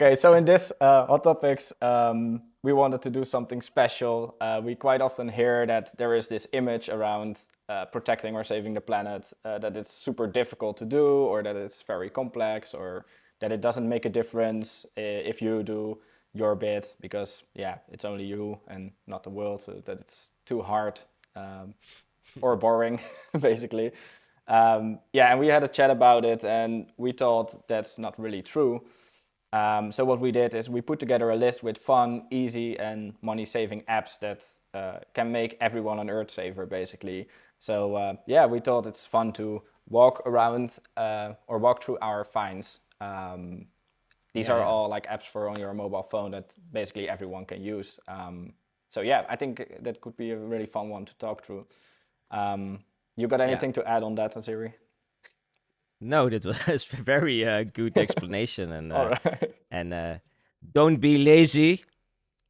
Okay, so in this hot topics, we wanted to do something special. We quite often hear that there is this image around protecting or saving the planet, that it's super difficult to do, or that it's very complex, or that it doesn't make a difference if you do your bit, because yeah, it's only you and not the world, so that it's too hard or boring, basically. Yeah, and we had a chat about it, and we thought that's not really true. So what we did is we put together a list with fun, easy, and money-saving apps that can make everyone an Earth saver, basically. So yeah, we thought it's fun to walk around or walk through our finds. These are all like apps for on your mobile phone that basically everyone can use. So yeah, I think that could be a really fun one to talk through. You got anything to add on that, Aziri? No, that was a very good explanation, All right. and don't be lazy.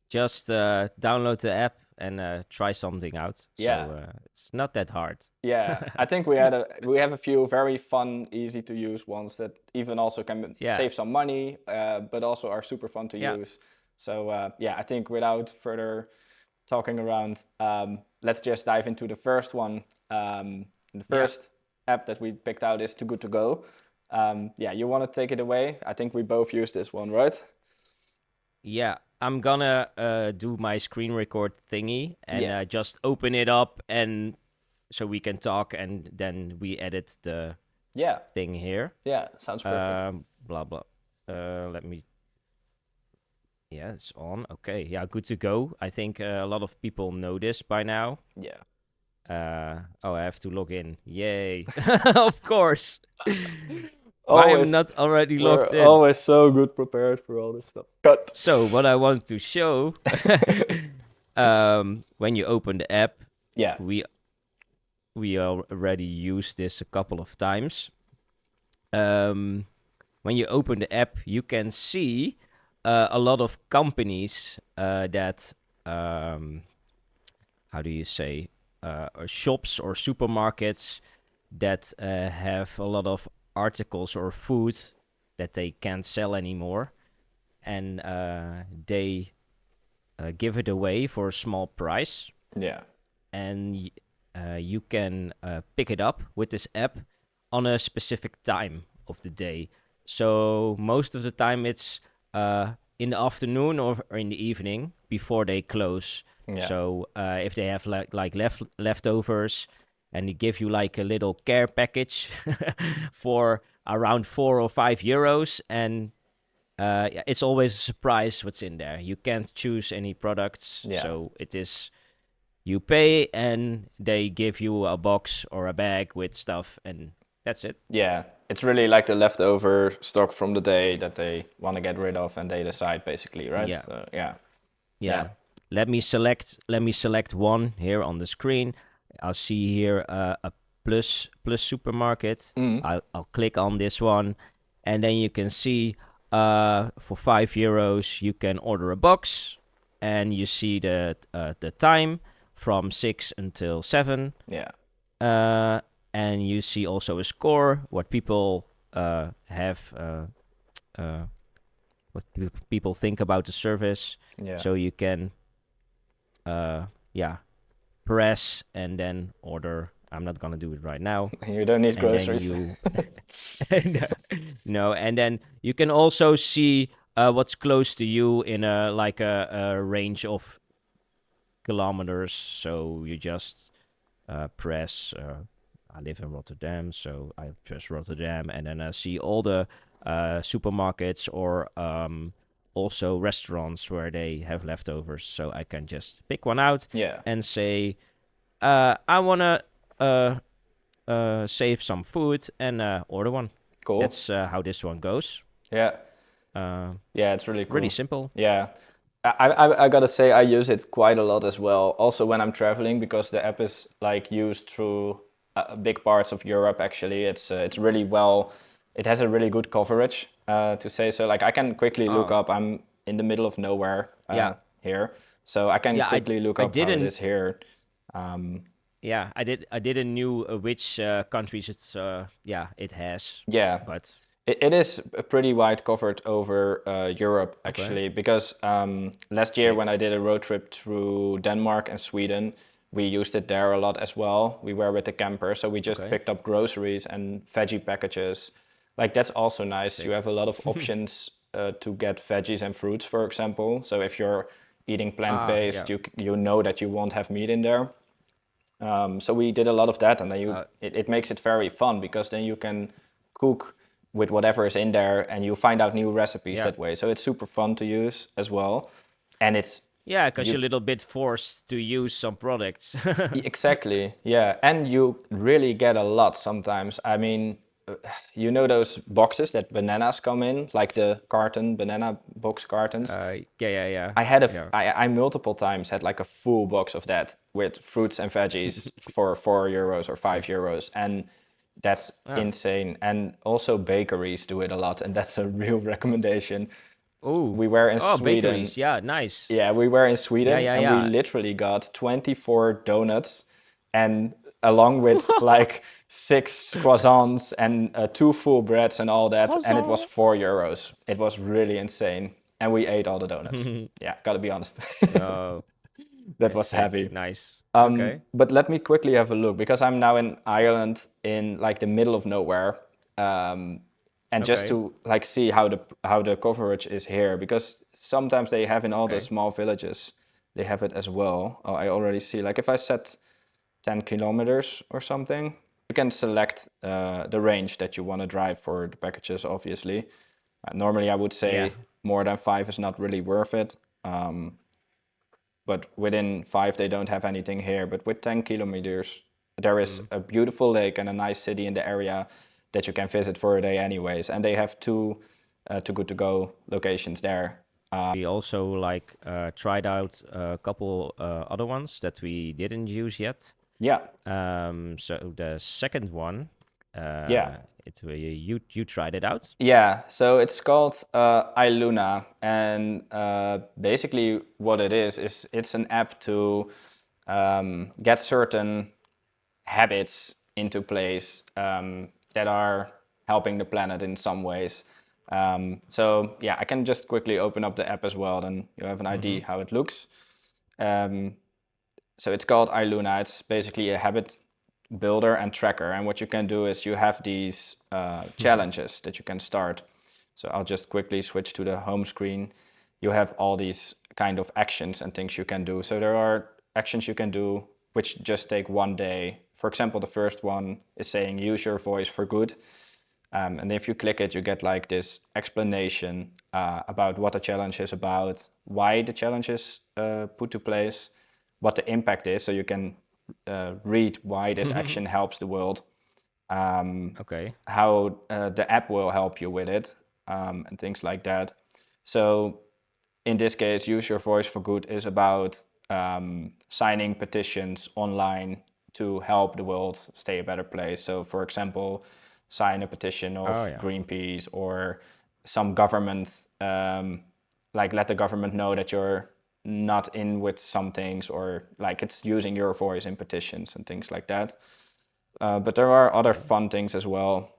Just download the app and try something out. Yeah. So it's not that hard. Yeah, I think we have a few very fun, easy to use ones that even also can Yeah, save some money, but also are super fun to yeah, use. So yeah, I think without further talking around, let's just dive into the first one. The yeah, first app that we picked out is Too Good To Go. Yeah, you want to take it away? I think we both use this one, right? yeah. I'm gonna do my screen record thingy and Yeah, just open it up, and so we can talk, and then we edit the yeah, thing here. yeah. Sounds perfect. Blah blah. Let me. Yeah, it's on. Okay, yeah, good to go. I think a lot of people know this by now. Yeah. Oh, I have to log in. Yay! Of course. Why I'm Always, not already we're logged in? always so good prepared for all this stuff. Cut. So what I want to show, when you open the app, Yeah. we already used this a couple of times. When you open the app, you can see a lot of companies that how do you say, or shops or supermarkets that have a lot of articles or food that they can't sell anymore, and they give it away for a small price, Yeah. and you can pick it up with this app on a specific time of the day. So most of the time it's in the afternoon or in the evening before they close. Yeah. So if they have like leftovers, and they give you like a little care package for around €4 or €5, and it's always a surprise what's in there. You can't choose any products, Yeah. so it is you pay and they give you a box or a bag with stuff, and that's it. Yeah. It's really like the leftover stock from the day that they want to get rid of and they decide basically, right? Yeah, So, yeah. Yeah. yeah. Let me select one here on the screen. I'll see here a plus supermarket. Mm. I'll click on this one, and then you can see for €5 you can order a box, and you see the time from 6 until 7. Yeah. And you see also a score, what people have, what people think about the service. Yeah. So you can, yeah, press and then order. I'm not gonna do it right now. You don't need And then groceries. you, no, and then you can also see what's close to you in a range of kilometers. So you just press. I live in Rotterdam, so I press Rotterdam, and then I see all the supermarkets or also restaurants where they have leftovers. So I can just pick one out Yeah. and say, I wanna save some food and order one. Cool. That's how this one goes. Yeah. Yeah, it's really cool. Really simple. Yeah. I gotta say I use it quite a lot as well. Also when I'm traveling, because the app is like used through big parts of Europe. Actually, it's really well. It has a really good coverage, to say so. Like I can quickly look Oh, up. I'm in the middle of nowhere yeah, here, so I can yeah. quickly look I up how it didn't. is here. Um, Yeah, I didn't knew which countries it's. Yeah, it has, yeah, but It is pretty wide covered over Europe, Okay. actually, because last year Sick. when I did a road trip through Denmark and Sweden, we used it there a lot as well. We were with the camper, so we just Okay. picked up groceries and veggie packages. Like, that's also nice. You Sick. have a lot of options to get veggies and fruits, for example. So if you're eating Ah, yeah. plant-based, you know that you won't have meat in there. So we did a lot of that, and then it makes it very fun because then you can cook with whatever is in there, and you find out new recipes Yeah. that way. So it's super fun to use as well, and it's Yeah, because you you're a little bit forced to use some products. exactly, yeah, and you really get a lot sometimes. I mean, you know those boxes that bananas come in, like the carton banana box cartons. Yeah, yeah, yeah. I had Yeah. I multiple times had like a full box of that with fruits and veggies for €4 or Sick. €5, and that's Ah. insane. And also bakeries do it a lot, and that's a real recommendation. Oh. We were in Oh, Sweden. bakeries. Yeah, nice. Yeah, we were in Yeah, Sweden, yeah, and we yeah. literally got 24 donuts, and along with like 6 croissants and two full breads and all that, and it was Croissant. €4. It was really insane, and we ate all the donuts. Yeah, gotta be honest. Oh, That it's was sick. heavy. Nice. Okay. But let me quickly have a look because I'm now in Ireland in like the middle of nowhere, and just Okay. to like see how the coverage is here, because sometimes they have in all the Okay. small villages, they have it as well. Oh, I already see. Like if I set 10 kilometers or something, you can select the range that you want to drive for the packages. Obviously, normally I would Yeah. say more than 5 is not really worth it. But within 5 they don't have anything here. But with 10 kilometers, there is Mm. a beautiful lake and a nice city in the area that you can visit for a day anyways. And they have two too good to go locations there. We also like tried out a couple other ones that we didn't use yet. Yeah, So the second one, yeah, you tried it out. yeah. So it's called Ailuna, and basically what it is it's an app to get certain habits into place that are helping the planet in some ways. So yeah, I can just quickly open up the app as well, then you have an Mm-hmm. idea how it looks. Um, so it's called Ailuna. It's basically a habit builder and tracker. And what you can do is you have these challenges that you can start. So I'll just quickly switch to the home screen. You have all these kind of actions and things you can do. So there are actions you can do which just take one day. For example, the first one is saying use your voice for good. And if you click it, you get like this explanation about what the challenge is about, why the challenge is put to place, what the impact is, so you can read why this action helps the world, Okay. how the app will help you with it, and things like that. So in this case, Use Your Voice for Good is about signing petitions online to help the world stay a better place. So, for example, sign a petition Oh of yeah. Greenpeace or some government, like let the government know that you're not in with some things, or like it's using your voice in petitions and things like that. But there are other Okay. fun things as well.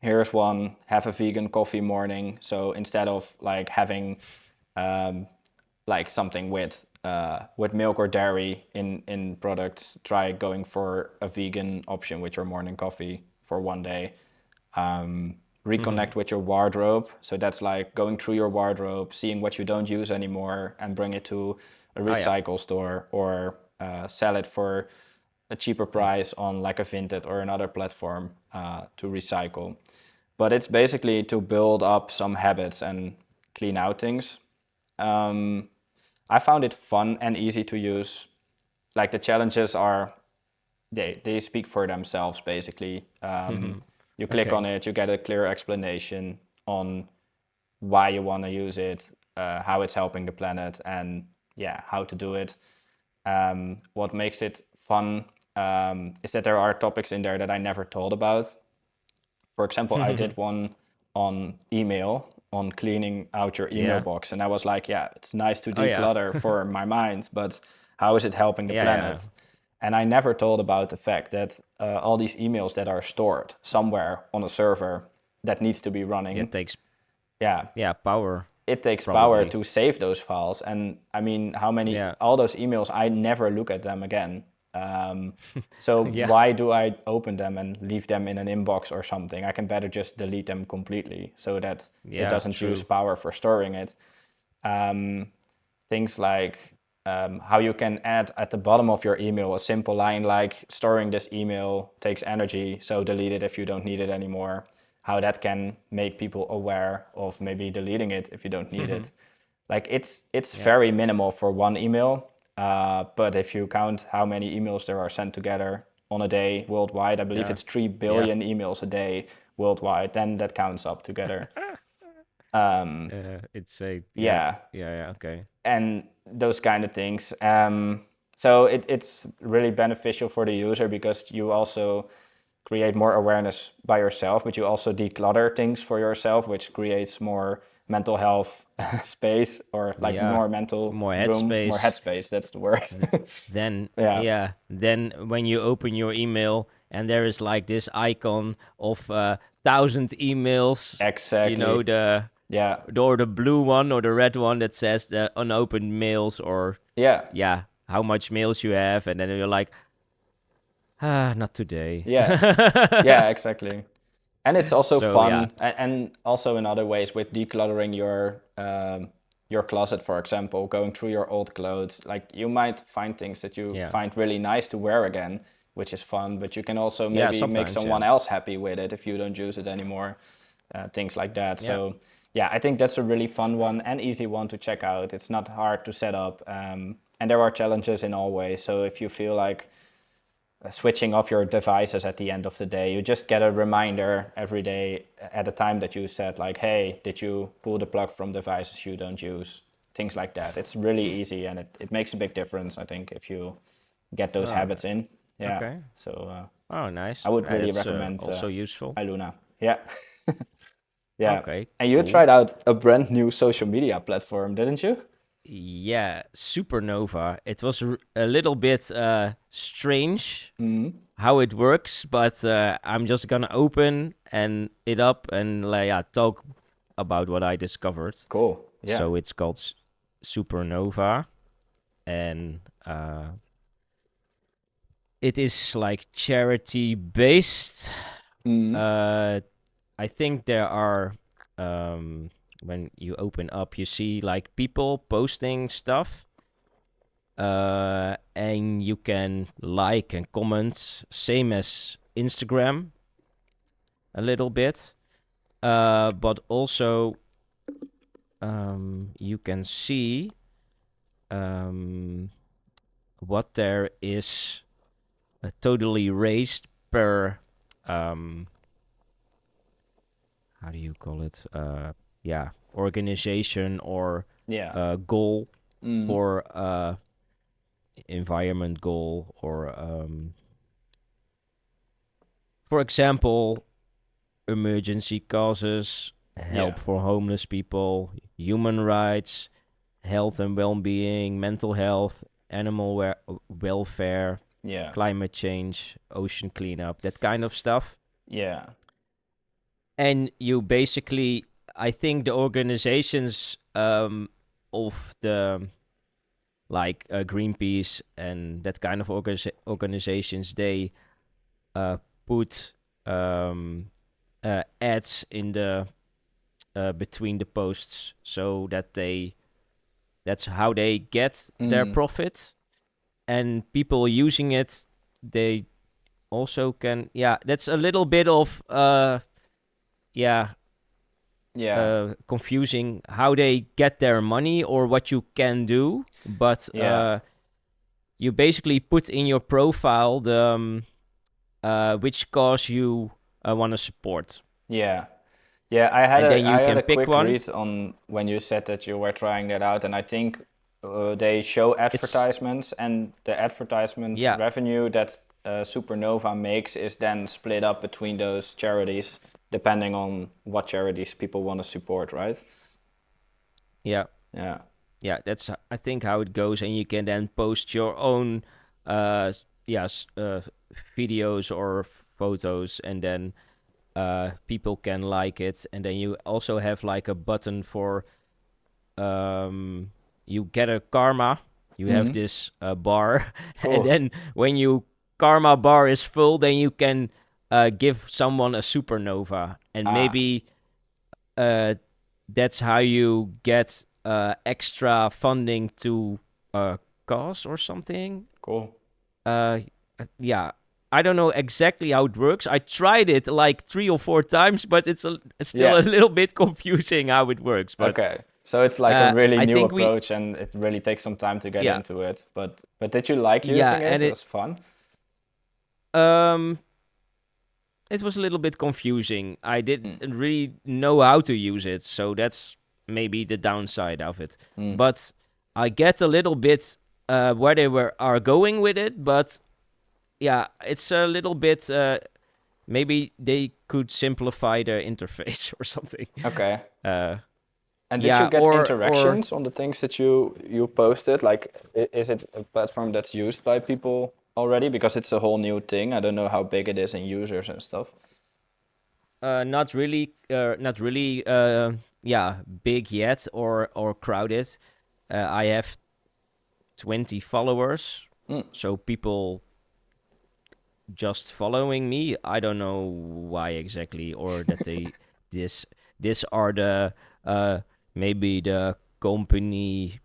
Here's one: have a vegan coffee morning. So instead of like having like something with milk or dairy in products, try going for a vegan option with your morning coffee for one day. Reconnect with your wardrobe. So that's like going through your wardrobe, seeing what you don't use anymore, and bring it to a Oh yeah. recycle store or sell it for a cheaper Mm. price on like a Vinted or another platform to recycle. But it's basically to build up some habits and clean out things. I found it fun and easy to use. Like the challenges are, they speak for themselves basically. You click Okay. on it, you get a clear explanation on why you want to use it, how it's helping the planet, and yeah, how to do it. What makes it fun is that there are topics in there that I never thought about. For example, I did one on email, on cleaning out your email Yeah. box, and I was like, yeah, it's nice to Oh yeah. declutter for my mind, but how is it helping the Yeah, yeah. planet? And I never thought about the fact that all these emails that are stored somewhere on a server, that needs to be running. It takes power. It takes power Probably. to save those files. And I mean, Yeah. all those emails, I never look at them again. So Yeah. why do I open them and leave them in an inbox or something? I can better just delete them completely so that it Yeah. doesn't use True. power for storing it. Things like how you can add at the bottom of your email a simple line like storing this email takes energy, so delete it if you don't need it anymore. How that can make people aware of maybe deleting it if you don't need it. Like it's very minimal for one email, but if you count how many emails there are sent together on a day worldwide, I believe Yeah. it's 3 billion emails a day worldwide, then that counts up together. It's a Yeah, okay. and those kind of things. So it's really beneficial for the user because you also create more awareness by yourself, but you also declutter things for yourself, which creates more mental health space, or like Yeah, more mental more room, more headspace. headspace. That's the word. Then Yeah, then when you open your email and there is like this icon of 1,000 emails, exactly. Yeah, or the blue one or the red one that says the unopened mails, or yeah, how much mails you have, and then you're like, not today. yeah, yeah, exactly. And it's also So yeah, fun, and also in other ways with decluttering your closet, for example, going through your old clothes. Like you might find things that you yeah, find really nice to wear again, which is fun. But you can also yeah. maybe make Sometimes, yeah, someone else happy with it if you don't use it anymore. Things like that. yeah. So yeah, I think that's a really fun one and easy one to check out. It's not hard to set up, and there are challenges in all ways. So if you feel like switching off your devices at the end of the day, you just get a reminder every day at a time that you said, like, hey, did you pull the plug from devices you don't use? Things like that. It's really easy, and it makes a big difference, I think, if you get those Oh, habits in. Yeah. okay. So Oh, nice. I would really That's recommend also useful. Ailuna. Yeah. Yeah. Okay, And you cool. tried out a brand new social media platform, didn't you? Yeah, Supernova. It was a little bit strange how it works, but I'm just gonna open and it up and like, talk about what I discovered. Cool. Yeah. So it's called Supernova, and it is like charity based. I think there are when you open up, you see like people posting stuff, and you can like and comment, same as Instagram, a little bit, but also you can see what there is totally raised per how do you call it? Organization or Yeah. goal for environment goal, or for example, emergency causes, Yeah. help for homeless people, human rights, health and well-being, mental health, animal welfare, Yeah. climate change, ocean cleanup, that kind of stuff. Yeah. And you basically, I think the organizations of the like Greenpeace and that kind of organizations, they put ads in the between the posts, so that that's how they get their profit, and people using it, they also can, that's a little bit of Yeah. confusing how they get their money or what you can do, but Yeah. you basically put in your profile the which cause you want to support, Yeah. Yeah, and then I you had can a pick quick one. read on when you said that you were trying that out, and I think they show It's advertisements, and the advertisement yeah, revenue that Supernova makes is then split up between those charities, depending on what charities people want to support, right? yeah, Yeah. that's I think how it goes, and you can then post your own uh videos or photos, and then people can like it, and then you also have like a button for you get a karma. You have Mm-hmm. this bar, and Cool. then when you karma bar is full, then you can give someone a supernova, and Ah, maybe uh, that's how you get extra funding to cause or something. cool. Uh, yeah, I don't know exactly how it works. I tried it like 3 or 4 times, but it's still Yeah. a little bit confusing how it works. But Okay. So it's like a really I new think we, approach and it really takes some time to get yeah, into it. But did you like yeah, using it? and It was fun. um, it was a little bit confusing. I Mm. didn't really know how to use it, so that's maybe the downside of it. Mm. But I get a little bit where they are going with it, but yeah, it's a little bit. Maybe they could simplify their interface or something. Okay. Uh, And did you yeah, get or interactions on the things that you posted? Like, is it a platform that's used by people already? Because it's a whole new thing. I don't know how big it is in users and stuff. not really, not really. Yeah, big yet or crowded. I have 20 followers, Mm. so people just following me. I don't know why exactly, or that they this this are the maybe the company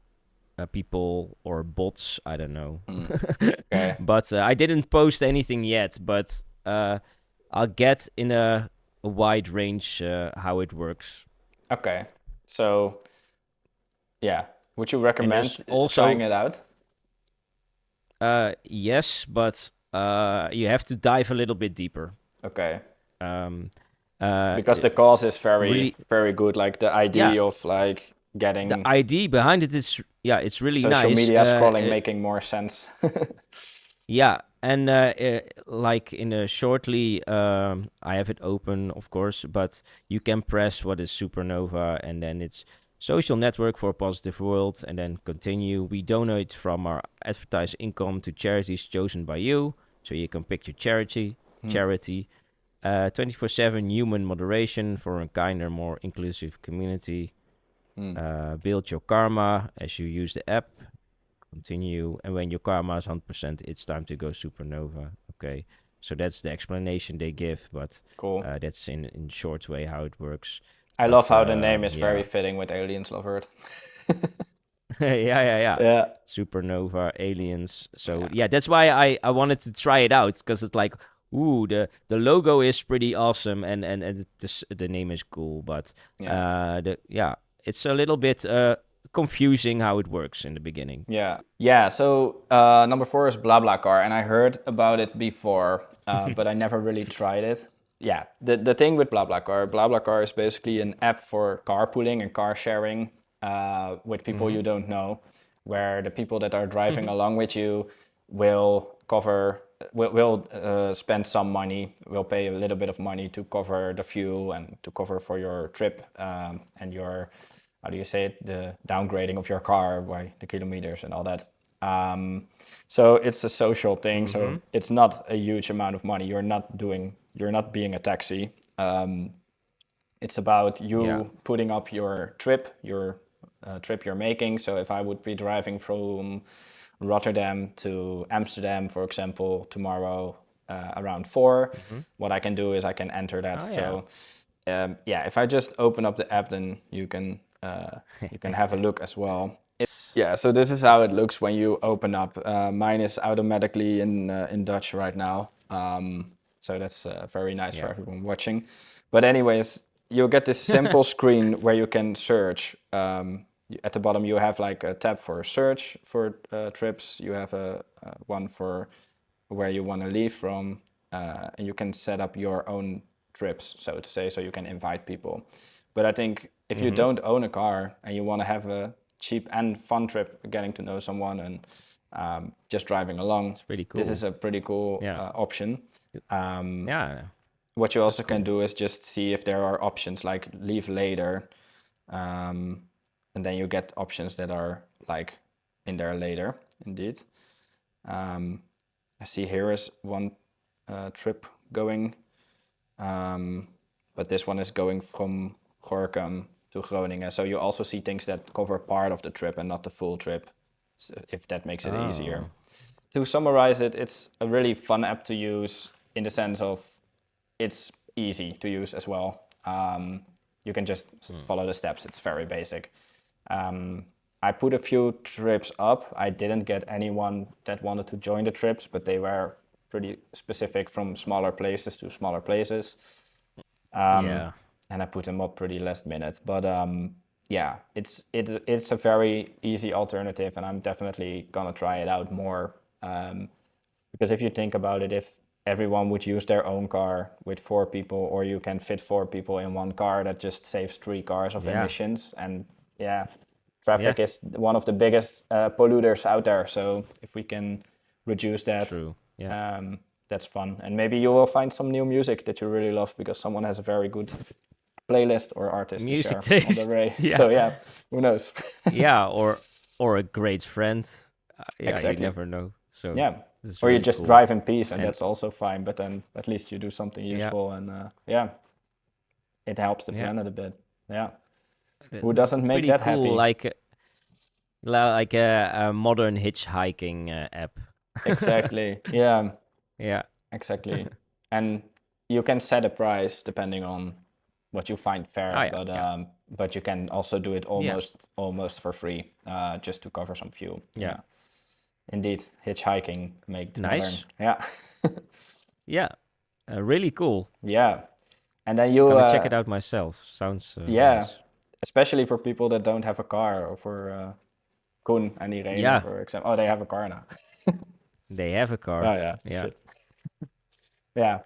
people or bots. I don't know. Mm. Okay. But I didn't post anything yet. But I'll get in a wide range how it works. Okay. So yeah, would you And there's recommend trying also it out? yes, but you have to dive a little bit deeper. Okay. Um, Because the cause is very really, very good. Like the yeah, idea of like the getting idea behind it is, yeah, it's really social nice. media scrolling making more sense. Yeah, and like in a shortly, I have it open, of course, but you can press what is Supernova, and then it's social network for a positive world, and then continue. We donate from our advertised income to charities chosen by you, so you can pick your Hmm. charity. 24/7 human moderation for a kinder, more inclusive community. Hmm. Build your karma as you use the app. Continue, and when your karma is 100%, it's time to go supernova. Okay, so that's the explanation they give, but Cool. that's in short way how it works. I love But how the name is very yeah. fitting with aliens, love Earth. Yeah. Yeah. Supernova aliens. So Yeah. yeah, that's why I wanted to try it out, because it's like, ooh, the logo is pretty awesome, and the name is cool, but Yeah. it's a little bit confusing how it works in the beginning. Yeah. Yeah. So number 4 is BlaBlaCar, and I heard about it before, but I never really tried it. Yeah. The thing with BlaBlaCar is basically an app for carpooling and car sharing with people Mm-hmm. you don't know, where the people that are driving along with you will cover will spend some money, will pay a little bit of money to cover the fuel and to cover for your trip and your, how do you say it, the downgrading of your car by the kilometers and all that. So it's a social thing. Mm-hmm. So it's not a huge amount of money. You're not being a taxi. It's about Yeah. you putting up your trip you're making. So if I would be driving from Rotterdam to Amsterdam, for example, tomorrow around 4, Mm-hmm. what I can do is I can enter that. Oh yeah. So yeah, if I just open up the app, then you can have a look as well. Yeah, so this is how it looks when you open up. Mine is automatically in Dutch right now, so that's very nice for Yeah. everyone watching. But anyways, you'll get this simple screen where you can search. At the bottom, you have like a tab for search for trips. You have a one for where you want to leave from, and you can set up your own trips, so to say, so you can invite people. But I think if you Mm-hmm. don't own a car and you want to have a cheap and fun trip, getting to know someone and just driving along, It's pretty this cool. is a pretty cool Yeah. option. Yeah. What you That's also can cool. do is just see if there are options like leave later, um, and then you get options that are like in there later, indeed. I see here is one trip going. but this one is going from Gorinchem to Groningen. So you also see things that cover part of the trip and not the full trip, if that makes it easier. Oh, To summarize it, it's a really fun app to use in the sense of it's easy to use as well. You can just follow the steps. It's very basic. I put a few trips up. I didn't get anyone that wanted to join the trips, but they were pretty specific from smaller places to smaller places. yeah. And I put them up pretty last minute. But yeah, it's a very easy alternative, and I'm definitely gonna try it out more. Because if you think about it, if everyone would use their own car with 4 people, or you can fit 4 people in one car, that just saves 3 cars of Yeah. emissions. And yeah, Yeah. traffic is one of the biggest polluters out there. So if we can reduce that, True. Yeah. that's fun. And maybe you will find some new music that you really love because someone has a very good playlist or artist to Music share on the taste. way. Yeah. So yeah, who knows? Yeah, or a great friend. Yeah, you Exactly. never know. So Yeah. it's Or you really just cool. drive in peace, and And that's also fine. But then at least you do something yeah, useful, and yeah, it helps the yeah, planet a bit. Yeah. Who it's doesn't make pretty that cool. happy? Like a modern hitchhiking app. Exactly. Yeah. Yeah, Exactly. And you can set a price depending on what you find oh fair, yeah, yeah, but you can also do it yeah, almost for free, just to cover some fuel. yeah. Yeah. Indeed, hitchhiking made modern. Nice. Yeah. Yeah, really cool. Yeah. And then you Gonna check it out myself. Sounds yeah, nice. especially for people that don't have a car, or for Koen and Irene, Yeah, for example. Oh, they have a car now. they have a Oh car. yeah, Yeah. shit. Yeah.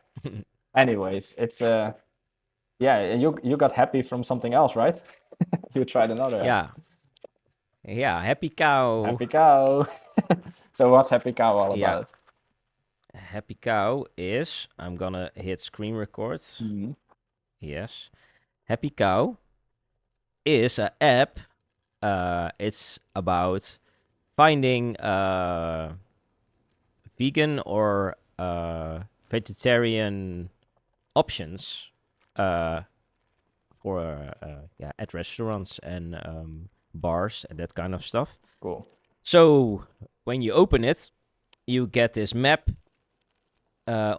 Anyways, it's yeah, you got happy from something else, right? You tried another app. Yeah, yeah. Happy Cow. HappyCow. So what's HappyCow all Yeah, about? Happy Cow is. I'm gonna hit screen record. Mm-hmm. Yes. Happy Cow is a app. It's about finding vegan or vegetarian options uh, for yeah, at restaurants and bars and that kind of stuff. Cool. So when you open it, you get this map, uh,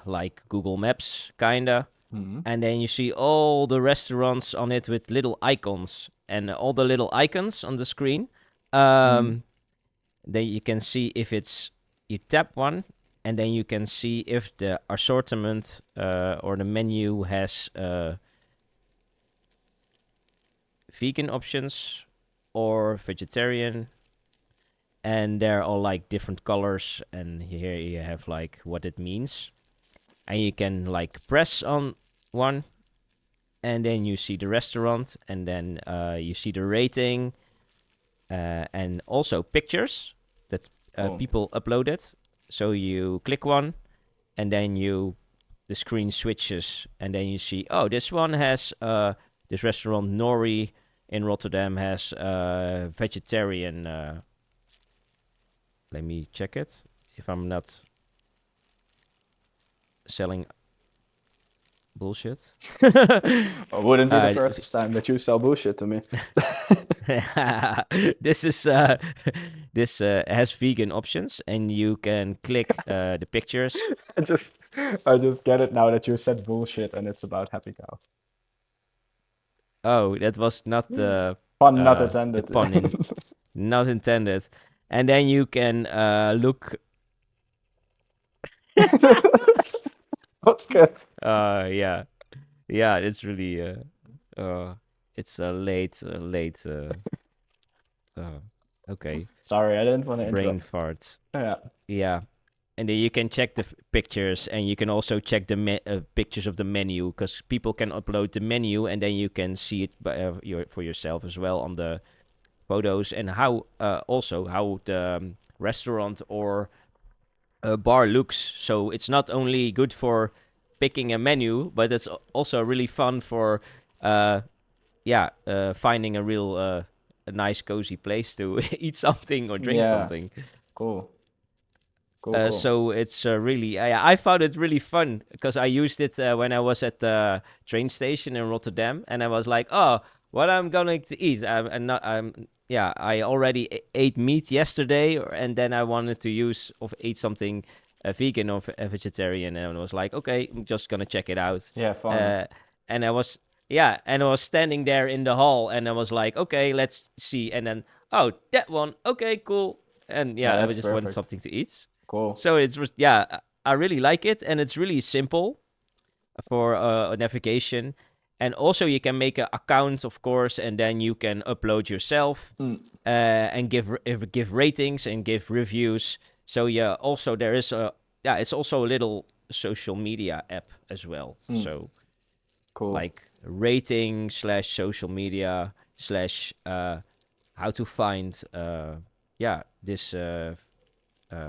like Google Maps, kinda, Mm-hmm. and then you see all the restaurants on it with little icons, and all the little icons on the screen. Then you can see if it's you tap one, and then you can see if the assortment or the menu has vegan options or vegetarian, and they're all like different colors, and here you have like what it means, and you can like press on one, and then you see the restaurant, and then you see the rating, and also pictures that Cool. people uploaded. So you click one, and then the screen switches, and then you see, oh, this one has this restaurant Nori in Rotterdam has vegetarian. Let me check it if I'm not selling bullshit. It wouldn't be the Uh, first time that you sell bullshit to me. this is this has vegan options, and you can click the pictures. I just I just get it now that you said bullshit and it's about HappyCow. Oh, that was not Pun not the intended. pun in not intended. And then you can look. Not good. Yeah, yeah. It's really it's a late. Okay, Sorry, I didn't want to brain interrupt. fart. Yeah. Yeah, and then you can check the pictures, and you can also check the pictures of the menu, because people can upload the menu, and then you can see it for yourself as well on the photos, and how also how the restaurant or bar looks. So it's not only good for picking a menu, but it's also really fun for finding a real a nice cozy place to eat something or drink Yeah. something. Cool. Cool, cool. So it's really, I found it really fun because I used it when I was at the train station in Rotterdam, and I was like, oh, what I'm going to eat? I'm not, yeah, I already ate meat yesterday, and then I wanted to eat something vegan or vegetarian, and I was like, okay, I'm just gonna check it out. Yeah, fun. Uh, and I was, yeah, and I was standing there in the hall, and I was like, okay, let's see, and then, oh, that one, okay, cool, and Yeah, yeah, I that's just wanted perfect. something to eat. Cool. So it's just, yeah, I really like it, and it's really simple for navigation. And also, you can make an account, of course, and then you can upload yourself Mm. and give ratings and give reviews. So yeah, also there is it's also a little social media app as well. Mm. So Cool. like rating slash social media slash how to find this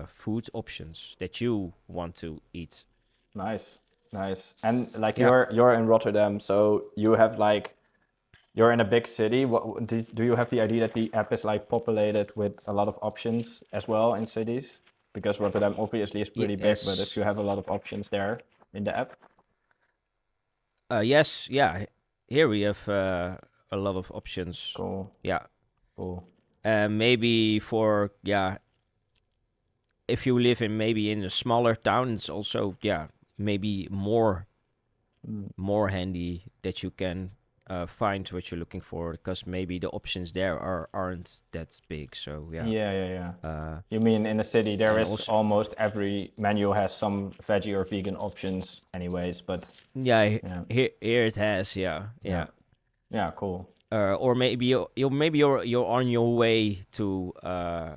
food options that you want to eat. Nice. Nice. And like Yeah. you're in Rotterdam, so you have like you're in a big city. Do you have the idea that the app is like populated with a lot of options as well in cities? Because Rotterdam obviously is pretty big, but if Yes. you have a lot of options there in the app. Yes. Yeah. Here we have a lot of options. Cool. Yeah. Cool. Maybe for if you live in a smaller town, it's also maybe Mm. more handy that you can find what you're looking for because maybe the options there aren't that big. So yeah. Yeah, yeah, yeah. Uh, You mean in a city there and is also almost every menu has some veggie or vegan options anyways, but yeah, here it has yeah. Yeah, cool. or maybe you're on your way to uh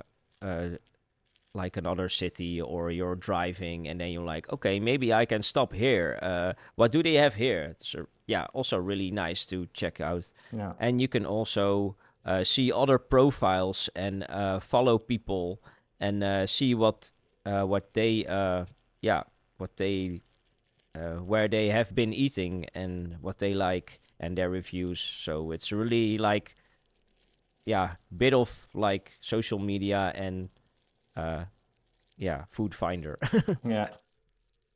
like another city or you're driving and then you're like, okay, maybe I can stop here. What do they have here? So yeah, also really nice to check out. Yeah. And you can also see other profiles and follow people and see what they what they where they have been eating and what they like and their reviews. So it's really like bit of like social media and uh, food finder. Yeah.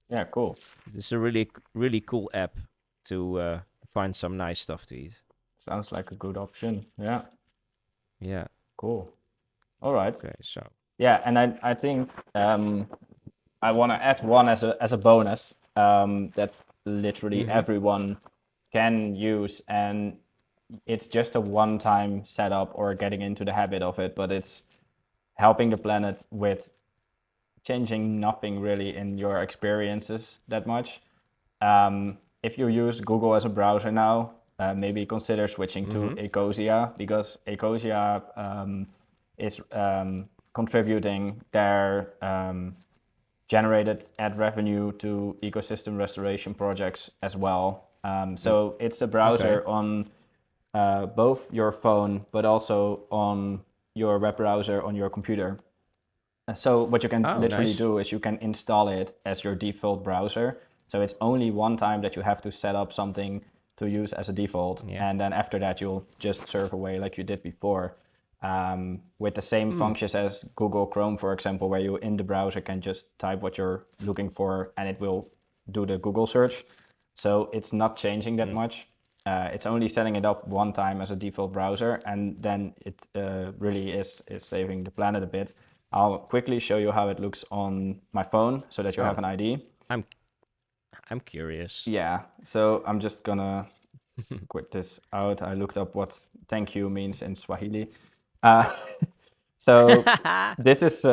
Yeah, cool. It's a really cool app to find some nice stuff to eat. Sounds like a good option. Yeah, Yeah. cool. All right. Okay. So. Yeah, and I think I want to add one as a bonus that literally Mm-hmm. everyone can use, and it's just a one-time setup or getting into the habit of it, but it's helping the planet with changing nothing really in your experiences that much. If you use Google as a browser now, maybe consider switching to Mm-hmm. Ecosia because Ecosia is contributing their generated ad revenue to ecosystem restoration projects as well. So it's a Okay. browser on both your phone, but also on your web browser on your computer. So what you can Oh, literally nice. do is you can install it as your default browser. So it's only one time that you have to set up something to use as a default. Yeah. And then after that, you'll just surf away like you did before. With the same Mm. functions as Google Chrome, for example, where you in the browser can just type what you're looking for and it will do the Google search. So it's not changing that Mm. much. It's only setting it up one time as a default browser, and then it really is saving the planet a bit. I'll quickly show you how it looks on my phone so that you Oh, have an idea. I'm I'm curious. Yeah, so I'm just gonna quit this out. I looked up what thank you means in Swahili. Uh, so this is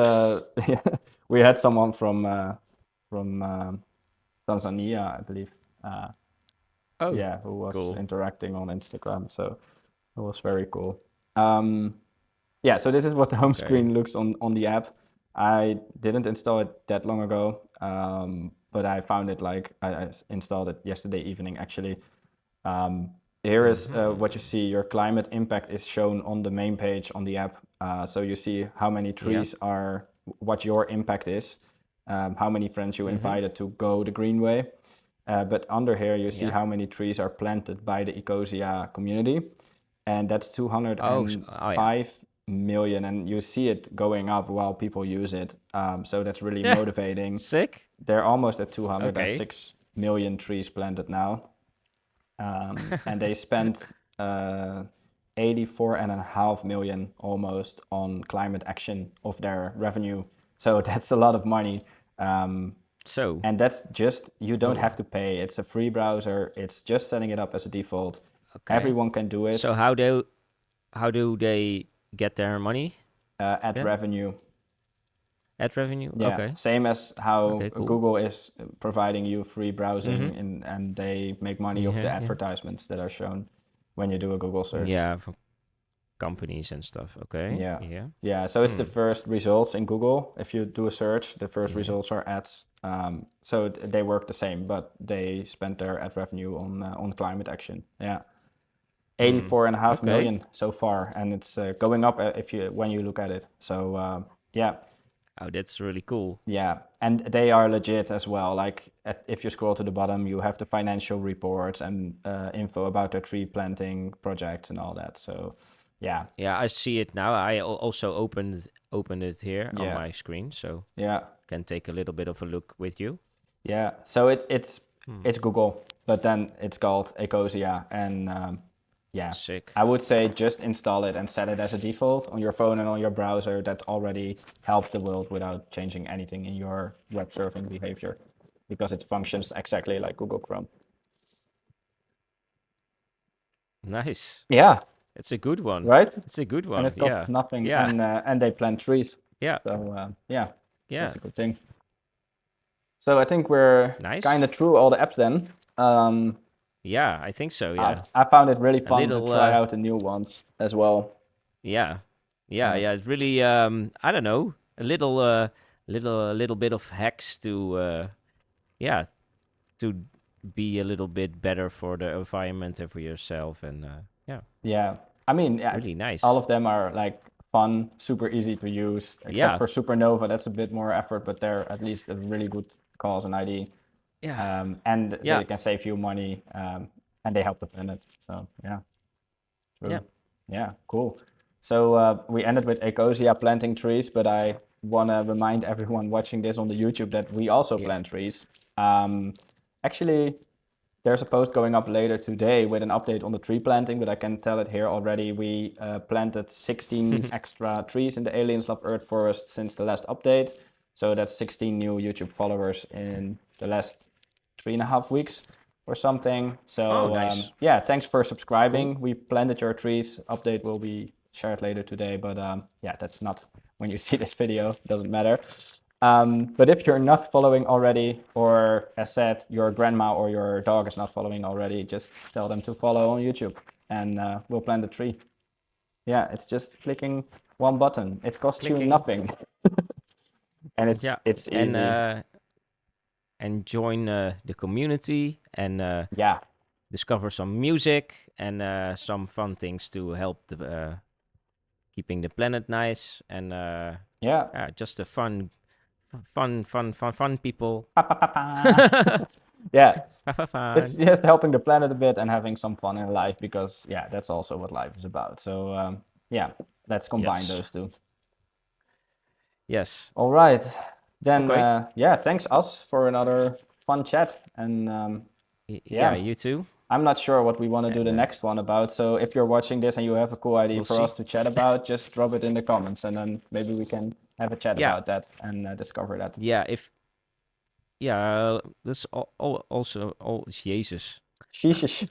we had someone from Tanzania, I believe. Oh, Yeah, who was cool. interacting on Instagram. So it was very cool. Um, yeah, so this is what the home Okay. screen looks on the app. I didn't install it that long ago, but I found it like I installed it yesterday evening actually. Here is what you Mm-hmm. see. Your climate impact is shown on the main page on the app. So you see how many Yeah. trees are, what your impact is, how many friends you Mm-hmm. invited to go the green way. But under here, you see Yeah. how many trees are planted by the Ecosia community. And that's Oh, oh yeah. 205 million, and you see it going up while people use it. So that's really motivating. Sick. They're almost at Okay. 206 million trees planted now. And they spent 84.5 million almost on climate action of their revenue. So that's a lot of money. So, And that's just, you don't oh, have to pay. It's a free browser. It's just setting it up as a default. okay. Everyone can do it So how do they get their money at then? revenue. Ad revenue? Yeah, Okay. same as how Okay, cool. Google is providing you free Mm-hmm. browsing, and they make money off the Yeah, yeah. advertisements that are shown when you do a Google search. Yeah, for companies and stuff. Okay. Yeah. Yeah. Yeah, so it's the Hmm. first results in Google. If you do a search, the first Yeah. results are ads. So they work the same, but they spend their ad revenue on climate action. Yeah, Hmm. 84.5 Okay. million so far, and it's going up if you when you look at it. So yeah, Oh, that's really cool. yeah, and they are legit as well. Like if you scroll to the bottom, you have the financial reports and info about their tree planting projects and all that. So yeah, Yeah, I see it now. I also opened it here on yeah, my screen, so yeah. can take a little bit of a look with you. Yeah, so Hmm. it's Google, but then it's called Ecosia, and yeah, Sick. I would say just install it and set it as a default on your phone and on your browser. That already helps the world without changing anything in your web surfing behavior, because it functions exactly like Google Chrome. Nice. Yeah, It's a good one. right. It's a good And one. it costs Yeah. nothing, Yeah. and they plant trees. Yeah. So yeah, Yeah. that's a good thing. So I think we're kind Nice. of through all the apps then. Um, Yeah, I think so. Yeah. I found it really A fun to little try out the new ones as well. yeah. Yeah, Uh, yeah, it really I don't know, a little bit of hacks to yeah, to be a little bit better for the environment and for yourself and yeah, yeah, I mean, yeah, really all nice. of them are like fun, super easy to use, except Yeah. for Supernova. That's a bit more effort, but they're at least a really good cause and ID. Yeah. And Yeah. they can save you money, and they help the planet. So yeah, Yeah. true. Yeah, cool. So we ended with Ecosia planting trees, but I want to remind everyone watching this on the YouTube that we also Yeah. plant trees. Um, Actually, there's a post going up later today with an update on the tree planting, but I can tell it here already. We planted 16 extra trees in the Aliens Love Earth forest since the last update. So that's 16 new YouTube followers Okay. in the last 3.5 weeks or something. Oh, So nice. yeah, thanks for Cool. subscribing. We planted your trees. Update will be shared later today, but yeah, that's not when you see this video. It doesn't matter. But if you're not following already, or as said, your grandma or your dog is not following already, just tell them to follow on YouTube, and we'll plant a tree. Yeah, it's just clicking one button. It costs you Clicking. nothing, and Yeah. it's And easy. join the community and Yeah, discover some music and some fun things to help the keeping the planet nice and yeah. just a fun people. Pa, pa, pa, pa. Yeah, it's Fun. just helping the planet a bit and having some fun in life, because yeah, that's also what life is about. So yeah, let's combine Yes. those two. Yes. All right. Then, Okay. yeah, thanks us for another fun chat. And Yeah, yeah, you too. I'm not sure what we want to do And the next one about. So if you're watching this and you have a cool idea we'll for see. us to chat about, just drop it in the comments, and then maybe we can have a chat Yeah. about that and discover that. Yeah. If this also Jesus. Sheesh.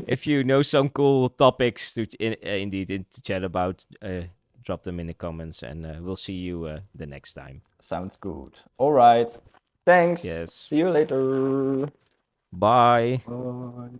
If you know some cool topics to to chat about, drop them in the comments, and we'll see you the next time. Sounds good. All right. Thanks. Yes. See you later. Bye. Bye.